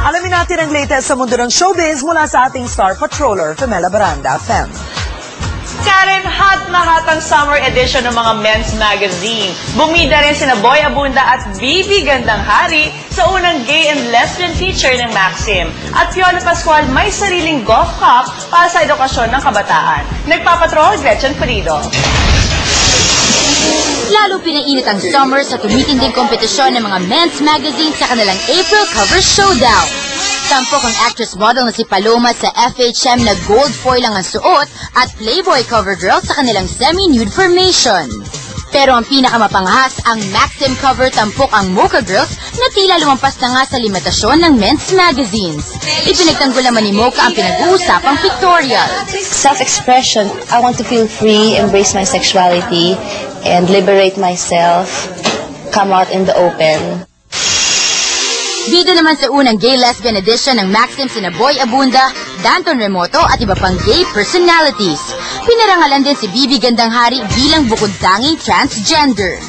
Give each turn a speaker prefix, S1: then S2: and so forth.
S1: Alamin natin ang latest sa mundo ng showbiz mula sa ating star patroller, Femela Baranda, Fem.
S2: Karen, hot na hot ang summer edition ng mga men's magazine. Bumida rin sina Boy Abunda at Bibi Gandang Hari sa unang gay and lesbian feature ng Maxim. At Fiona Pascual may sariling golf cup para sa edukasyon ng kabataan. Nagpapatrol, Gretchen Pulido.
S3: Lalo pinainit ang summer sa tumitinding kompetisyon ng mga men's magazine sa kanilang April cover showdown. Tampok ang actress model na si Paloma sa FHM na gold foil lang ang suot at Playboy cover girl sa kanilang semi-nude formation. Pero ang pinakamapanghas, ang Maxim cover tampok ang Mocha Girls na tila lumampas na nga sa limitasyon ng men's magazines. Ipinagtanggol naman ni Mocha ang pinag-uusapang pictorial.
S4: Self-expression. I want to feel free, embrace my sexuality, and liberate myself, come out in the open.
S3: Dito naman sa unang gay-lesbian edition ng Maxim sina Boy Abunda, Danton Remoto at iba pang gay personalities. Pinarangalan din si Bibi Gandang Hari bilang bukod tanging transgender.